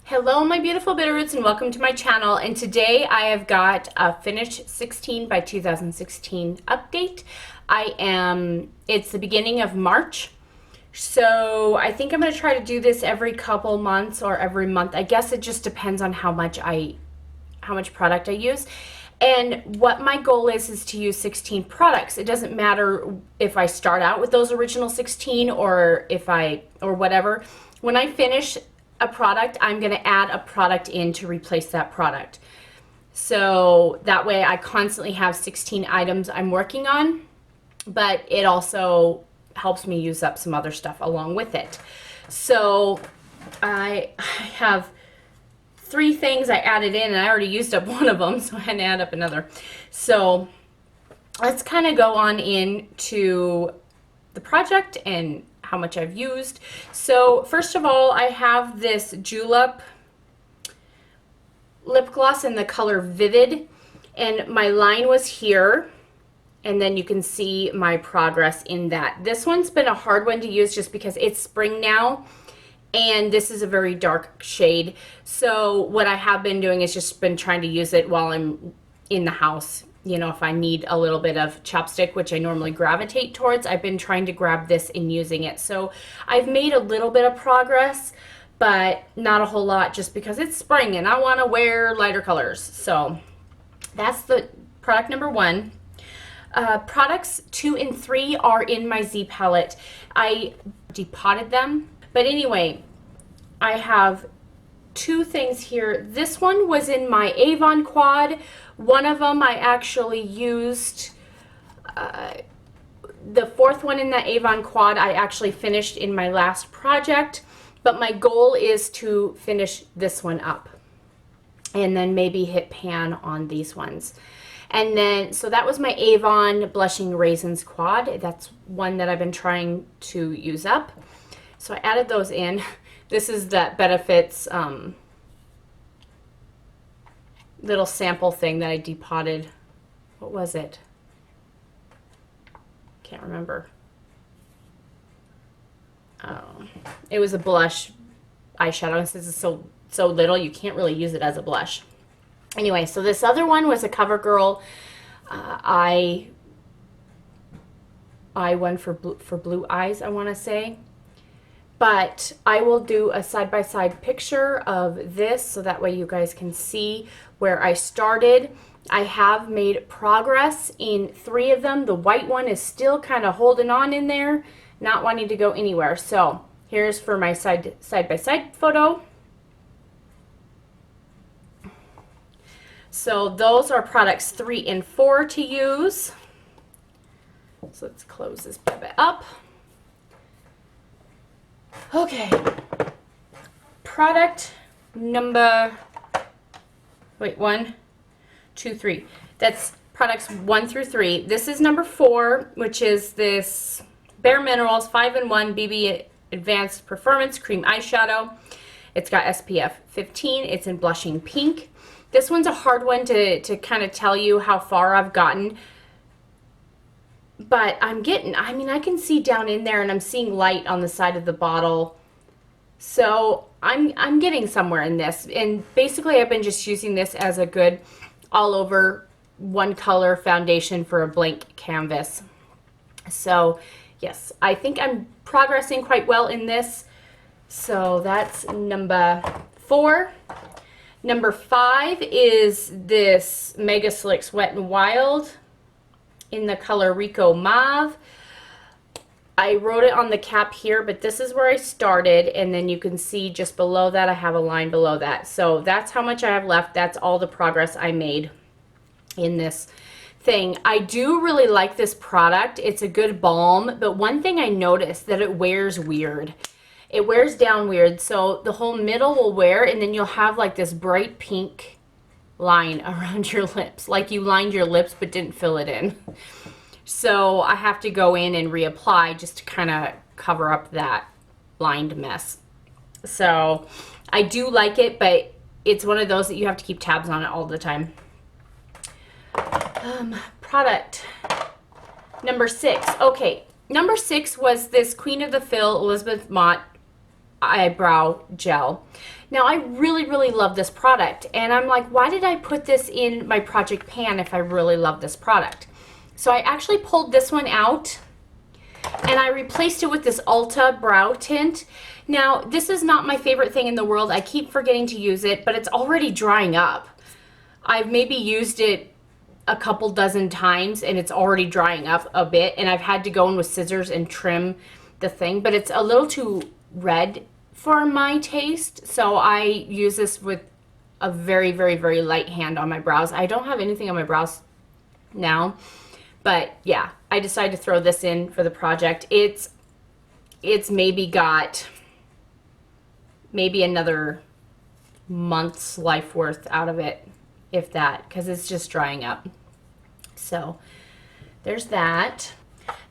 Hello my beautiful Bitterroots and welcome to my channel, and today I have got a Finish 16 by 2016 update. It's the beginning of March, so I think I'm going to try to do this every couple months or every month. I guess it just depends on how much product I use. And what my goal is to use 16 products. It doesn't matter if I start out with those original 16 or whatever. When I finish a product, I'm going to add a product in to replace that product. So that way I constantly have 16 items I'm working on, but it also helps me use up some other stuff along with it. So I have 3 things I added in, and I already used up one of them, so I had to add up another. So let's kind of go on into the project and how much I've used. So first of all, I have this Julep lip gloss in the color Vivid, and my line was here, and then you can see my progress in that. This one's been a hard one to use just because it's spring now, and this is a very dark shade. So what I have been doing is just been trying to use it while I'm in the house. You know, if I need a little bit of chapstick, which I normally gravitate towards, I've been trying to grab this and using it. So I've made a little bit of progress, but not a whole lot just because it's spring and I want to wear lighter colors. So that's the product number 1. Products 2 and 3 are in my Z palette. I depotted them. But anyway, I have 2 things here. This one was in my Avon quad. One of them I actually used, the 4th one in the Avon quad I actually finished in my last project, but my goal is to finish this one up and then maybe hit pan on these ones. And then, so that was my Avon Blushing Raisins quad. That's one that I've been trying to use up. So I added those in. This is that Benefits little sample thing that I depotted. What was it? Can't remember. Oh, it was a blush eyeshadow. And since it's so little, you can't really use it as a blush. Anyway, so this other one was a CoverGirl eye one for blue eyes, I want to say. But I will do a side-by-side picture of this so that way you guys can see where I started. I have made progress in 3 of them. The white one is still kind of holding on in there, not wanting to go anywhere. So here's for my side-by-side photo. So those are products 3 and 4 to use. So let's close this bit up. Okay, product number, 1, 2, 3. That's products 1 through 3. This is number 4, which is this Bare Minerals 5-in-1 BB Advanced Performance Cream Eyeshadow. It's got SPF 15. It's in Blushing Pink. This one's a hard one to kind of tell you how far I've gotten. But I can see down in there, and I'm seeing light on the side of the bottle. So I'm getting somewhere in this. And basically I've been just using this as a good all over one color foundation for a blank canvas. So yes, I think I'm progressing quite well in this. So that's number 4. Number 5 is this Mega Slicks Wet n Wild in the color Rico Mauve. I wrote it on the cap here, but this is where I started, and then you can see just below that I have a line below that. So that's how much I have left. That's all the progress I made in this thing. I do really like this product. It's a good balm, but one thing I noticed that it wears weird. It wears down weird. So the whole middle will wear, and then you'll have like this bright pink line around your lips, like you lined your lips but didn't fill it in. So I have to go in and reapply just to kind of cover up that lined mess. So I do like it, but it's one of those that you have to keep tabs on it all the time. Product number 6. Okay, number 6 was this Queen of the Fill Elizabeth Mott eyebrow gel. Now I really love this product, and I'm like, why did I put this in my project pan if I really love this product? So I actually pulled this one out and I replaced it with this Ulta brow tint. Now this is not my favorite thing in the world. I keep forgetting to use it, but it's already drying up. I've maybe used it a couple dozen times and it's already drying up a bit, and I've had to go in with scissors and trim the thing, but it's a little too red for my taste, so I use this with a very light hand on my brows. I don't have anything on my brows now, but yeah, I decided to throw this in for the project. It's maybe got maybe another month's life worth out of it, if that, because it's just drying up. So there's that.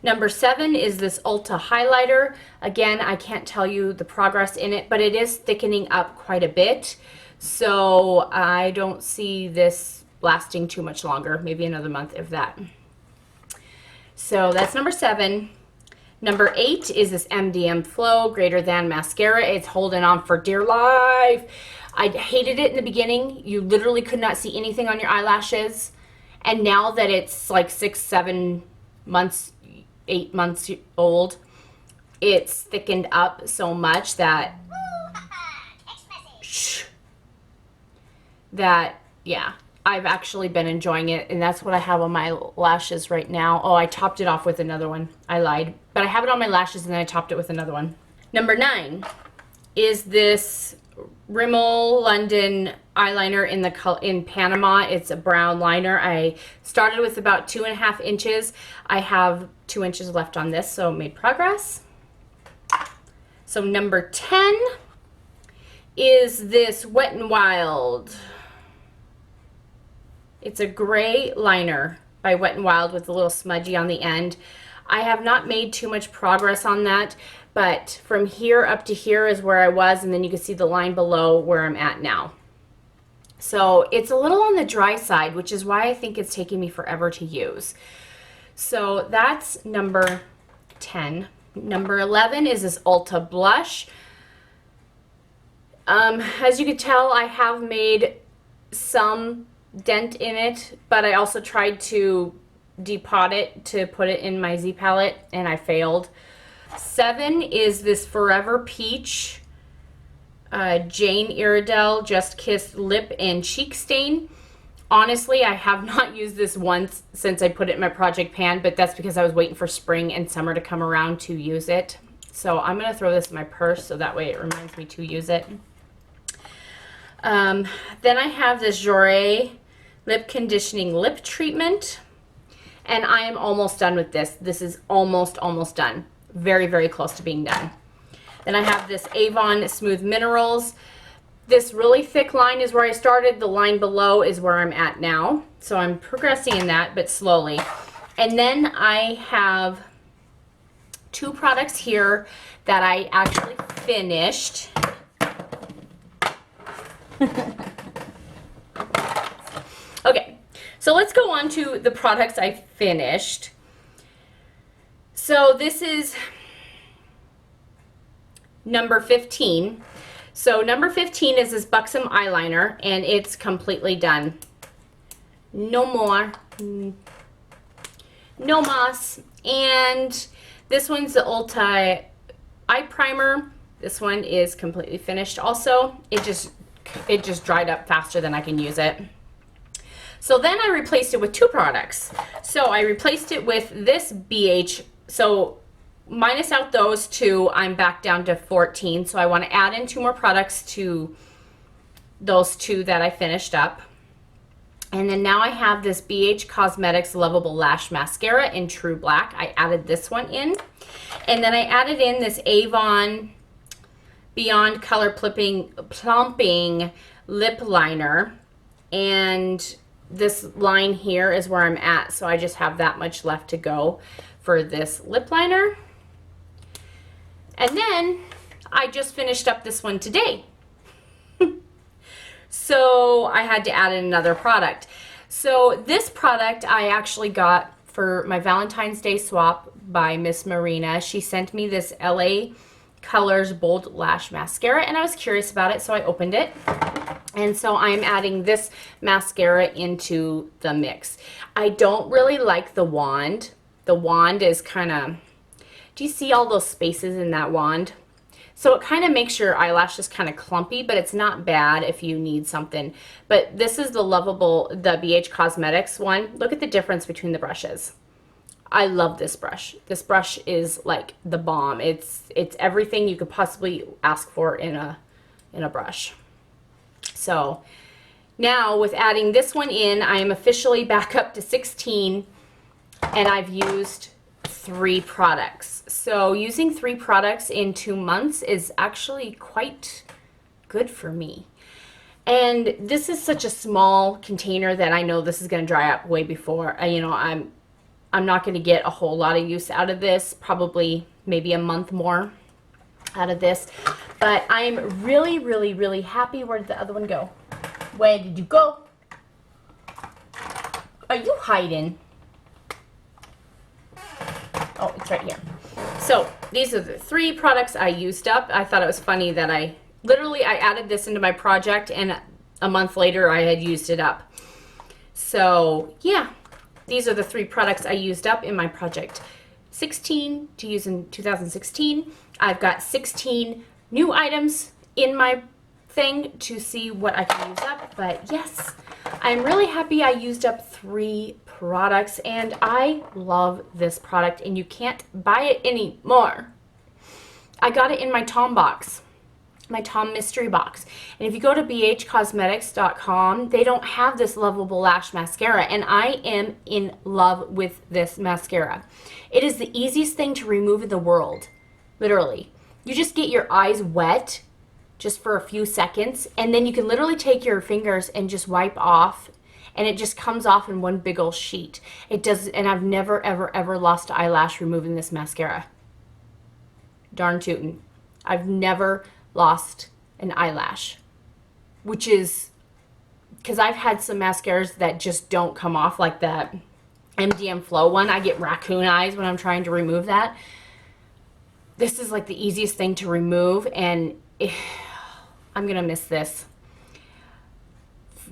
Number 7 is this Ulta highlighter. Again, I can't tell you the progress in it, but it is thickening up quite a bit. So I don't see this lasting too much longer, maybe another month if that. So that's number 7. Number 8 is this MDM Flow Greater Than Mascara. It's holding on for dear life. I hated it in the beginning. You literally could not see anything on your eyelashes. And now that it's like 6, 7 months, 8 months old, it's thickened up so much that yeah, I've actually been enjoying it, and that's what I have on my lashes right now. Oh, I topped it off with another one. I lied, but I have it on my lashes and then I topped it with another one. Number 9 is this Rimmel London eyeliner in Panama. It's a brown liner. I started with about 2.5 inches. I have 2 inches left on this, so made progress. So number 10 is this Wet n Wild. It's a gray liner by Wet n Wild with a little smudgy on the end. I have not made too much progress on that, but from here up to here is where I was, and then you can see the line below where I'm at now. So it's a little on the dry side, which is why I think it's taking me forever to use. So that's number 10. Number 11 is this Ulta blush. As you can tell, I have made some dent in it, but I also tried to depot it to put it in my Z palette, and I failed. 7 is this Forever Peach Jane Iredale Just Kiss Lip and Cheek Stain. Honestly, I have not used this once since I put it in my project pan, but that's because I was waiting for spring and summer to come around to use it. So I'm going to throw this in my purse so that way it reminds me to use it. Then I have this Jory Lip Conditioning Lip Treatment, and I am almost done with this. This is almost done. Very close to being done. Then I have this Avon Smooth Minerals. This really thick line is where I started. The line below is where I'm at now. So I'm progressing in that, but slowly. And then I have 2 products here that I actually finished. Okay, so let's go on to the products I finished. So this is number 15. So number 15 is this Buxom eyeliner, and it's completely done. No more. No moss. And this one's the Ulta Eye Primer. This one is completely finished also. It just dried up faster than I can use it. So then I replaced it with 2 products. So I replaced it with this BH. So minus out those 2, I'm back down to 14. So I want to add in 2 more products to those 2 that I finished up. And then now I have this BH Cosmetics Lovable Lash Mascara in True Black. I added this one in. And then I added in this Avon Beyond Color Plumping Lip Liner. And this line here is where I'm at. So I just have that much left to go for this lip liner. And then I just finished up this one today. So I had to add in another product. So this product I actually got for my Valentine's Day swap by Miss Marina. She sent me this LA Colors Bold Lash Mascara, and I was curious about it, so I opened it. And so I'm adding this mascara into the mix. I don't really like the wand. The wand is kind of, do you see all those spaces in that wand? So it kind of makes your eyelashes kind of clumpy, but it's not bad if you need something. But this is the Lovable, the BH Cosmetics one. Look at the difference between the brushes. I love this brush. This brush is like the bomb. It's everything you could possibly ask for in a brush. So now with adding this one in, I am officially back up to 16, and I've used 3 products. So using 3 products in 2 months is actually quite good for me. And this is such a small container that I know this is going to dry up way before, you know, I'm not going to get a whole lot of use out of this, probably maybe a month more out of this. But I'm really, really, really happy. Where did the other one go? Where did you go? Are you hiding? Oh, it's right here. So these are the 3 products I used up. I thought it was funny that I added this into my project, and a month later I had used it up. So yeah, these are the 3 products I used up in my project 16 to use in 2016. I've got 16 new items in my thing to see what I can use up. But yes, I'm really happy I used up 3 products, and I love this product, and you can't buy it anymore. I got it in my Tom box, my Tom mystery box. And if you go to bhcosmetics.com, they don't have this Lovable Lash Mascara, and I am in love with this mascara. It is the easiest thing to remove in the world, literally. You just get your eyes wet just for a few seconds, and then you can literally take your fingers and just wipe off, and it just comes off in one big old sheet. It does, and I've never, ever, ever lost an eyelash removing this mascara. Darn tootin'. I've never lost an eyelash, which is because I've had some mascaras that just don't come off, like that MDM Flow one. I get raccoon eyes when I'm trying to remove that. This is like the easiest thing to remove, and I'm gonna miss this.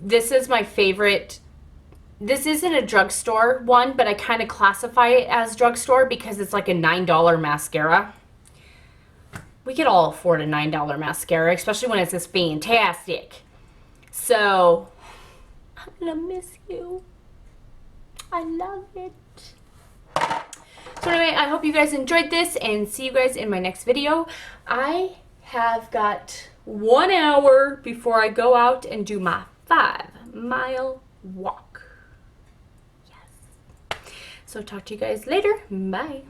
This is my favorite. This isn't a drugstore one, but I kind of classify it as drugstore because it's like a $9 mascara. We could all afford a $9 mascara, especially when it's this fantastic. So, I'm gonna miss you. I love it. So anyway, I hope you guys enjoyed this, and see you guys in my next video. I have got 1 hour before I go out and do my 5-mile walk. Yes. So talk to you guys later. Bye.